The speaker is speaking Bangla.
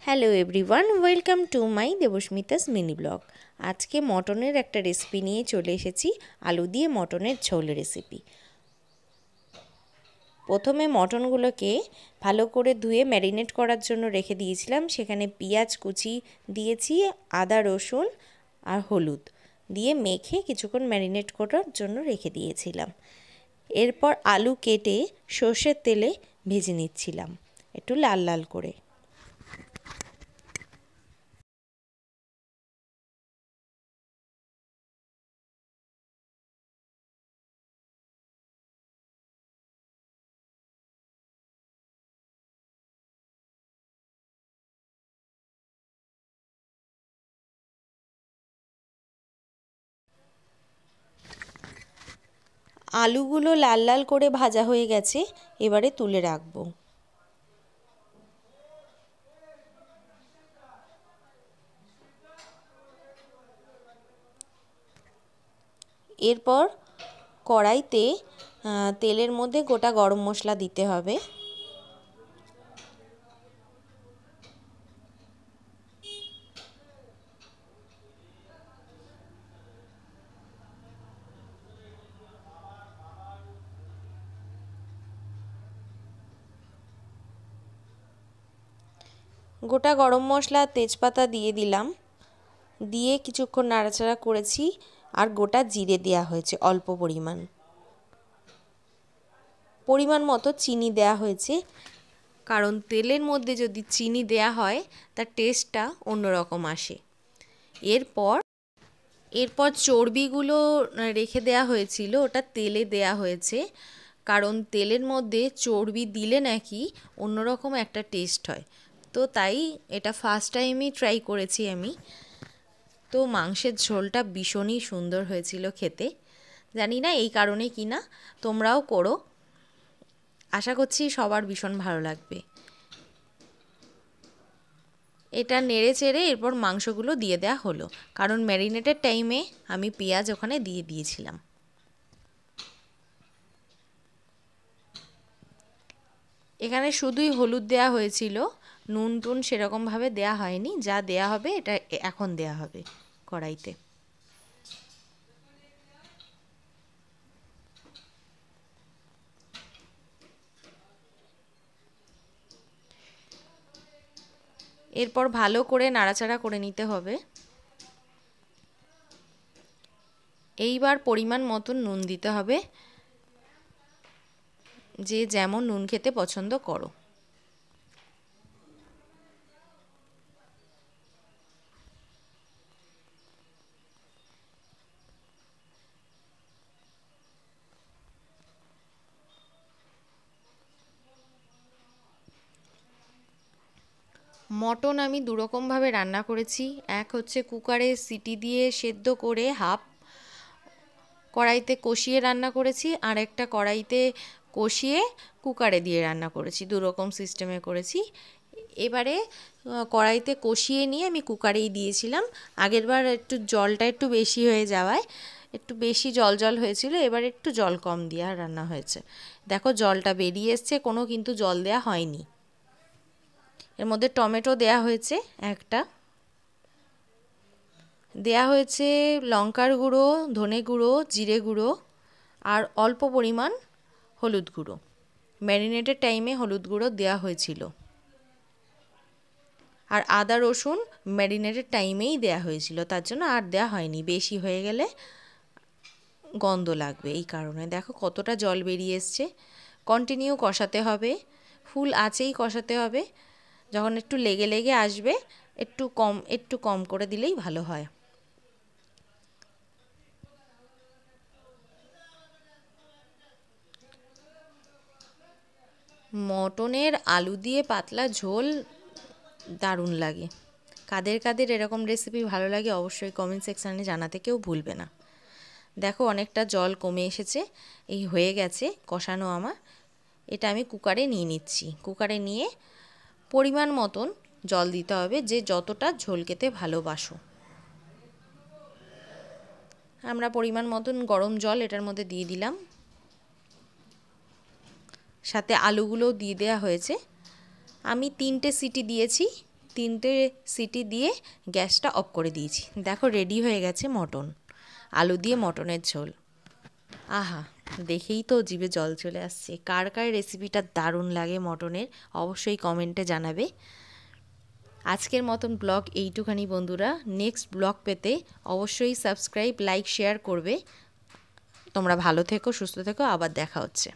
Hello everyone, welcome to my Debasmita's mini blog. আজকে মটনের একটা রেসিপি নিয়ে চলে এসেছি, আলু দিয়ে মটনের ঝোল রেসিপি। প্রথমে মটনগুলোকে ভালো করে ধুয়ে ম্যারিনেট করার জন্য রেখে দিয়েছিলাম। সেখানে পেঁয়াজ কুচি দিয়েছি, আদা রসুন আর হলুদ দিয়ে মেখে কিছুক্ষণ ম্যারিনেট করার জন্য রেখে দিয়েছিলাম। এরপর আলু কেটে সর্ষের তেলে ভেজে নিচ্ছিলাম একটু লাল লাল করে। আলুগুলো লাল লাল করে ভাজা হয়ে গেছে, এবারে তুলে রাখবো। এরপর কড়াইতে তেলের মধ্যে গোটা গরম মশলা দিতে হবে। গোটা গরম মশলা তেজপাতা দিয়ে দিলাম, দিয়ে কিছুক্ষণ নাড়াচাড়া করেছি। আর গোটা জিরে দেওয়া হয়েছে অল্প পরিমাণ মতো চিনি দেওয়া হয়েছে, কারণ তেলের মধ্যে যদি চিনি দেয়া হয় তার টেস্টটা অন্যরকম আসে। এরপর চর্বিগুলো রেখে দেয়া হয়েছিল, ওটা তেলে দেয়া হয়েছে, কারণ তেলের মধ্যে চর্বি দিলে নাকি অন্যরকম একটা টেস্ট হয়। তো তাই এটা ফার্স্ট টাইমই ট্রাই করেছি আমি। তো মাংসের ঝোলটা ভীষণই সুন্দর হয়েছিল খেতে। জানি না এই কারণে কি না, তোমরাও করো, আশা করছি সবার ভীষণ ভালো লাগবে। এটা নেড়ে চেড়ে এরপর মাংসগুলো দিয়ে দেওয়া হলো, কারণ ম্যারিনেটের টাইমে আমি পেঁয়াজ ওখানে দিয়ে দিয়েছিলাম। এখানে শুধুই হলুদ দেয়া হয়েছিল, নুন টুন সেরকমভাবে দেয়া হয়নি। যা দেয়া হবে এটা এখন দেয়া হবে কড়াইতে। এরপর ভালো করে নাড়াচাড়া করে নিতে হবে। এইবার পরিমাণ মতন নুন দিতে হবে, যে যেমন নুন খেতে পছন্দ করো। মটন আমি দুরকমভাবে রান্না করেছি। এক হচ্ছে কুকারে সিটি দিয়ে সেদ্ধ করে হাফ, কড়াইতে কষিয়ে রান্না করেছি। আর একটা কড়াইতে কষিয়ে কুকারে দিয়ে রান্না করেছি। দুরকম সিস্টেমে করেছি। এবারে কড়াইতে কষিয়ে নিয়ে আমি কুকারেই দিয়েছিলাম। আগেরবার একটু জলটা একটু বেশি হয়ে যাওয়ায় একটু বেশি জল জল হয়েছিল, এবার একটু জল কম দিয়ে রান্না হয়েছে। দেখো জলটা বেরিয়ে এসছে, কোনো কিন্তু জল দেয়া হয়নি। এর মধ্যে টমেটো দেয়া হয়েছে একটা, দেয়া হয়েছে লঙ্কার গুঁড়ো, ধনে গুঁড়ো, জিরে গুঁড়ো আর অল্প পরিমাণ হলুদ গুঁড়ো। ম্যারিনেটের টাইমে হলুদ গুঁড়ো দেওয়া হয়েছিল। আর আদা রসুন ম্যারিনেটের টাইমেই দেয়া হয়েছিল, তার জন্য আর দেয়া হয়নি। বেশি হয়ে গেলে গন্ধ লাগবে, এই কারণে। দেখো কতটা জল বেরিয়ে এসছে। কন্টিনিউ কষাতে হবে, ফুল আঁচেই কষাতে হবে। যখন একটু লেগে লেগে আসবে একটু কম করে দিলেই ভালো হয়। মটনের আলু দিয়ে পাতলা ঝোল দারুণ লাগে। কাদের কাদের এরকম রেসিপি ভালো লাগে অবশ্যই কমেন্ট সেকশানে জানাতে কেউ ভুলবে না। দেখো অনেকটা জল কমে এসেছে, এই হয়ে গেছে কষানো আমার। এটা আমি কুকারে নিয়ে নিচ্ছি। কুকারে নিয়ে পরিমাণ মতন জল দিতে হবে, যে যতটা ঝোল খেতে ভালোবাসো। আমরা পরিমাণ মতন গরম জল এটার মধ্যে দিয়ে দিলাম, সাথে আলুগুলোও দিয়ে দেওয়া হয়েছে। আমি 3টে সিটি দিয়েছি, 3টে সিটি দিয়ে গ্যাসটা অফ করে দিয়েছি। দেখো রেডি হয়ে গেছে মটন, আলু দিয়ে মটনের ঝোল। আহা, দেখেই তো জিভে জল চলে আসছে। কার কার রেসিপিটা দারুণ লাগে মটনের, অবশ্যই কমেন্টে জানাবে। আজকের মতন ব্লগ এইটুখানি বন্ধুরা। নেক্সট ব্লগ পেতে অবশ্যই সাবস্ক্রাইব, লাইক, শেয়ার করবে। তোমরা ভালো থেকো, সুস্থ থেকো, আবার দেখা হচ্ছে।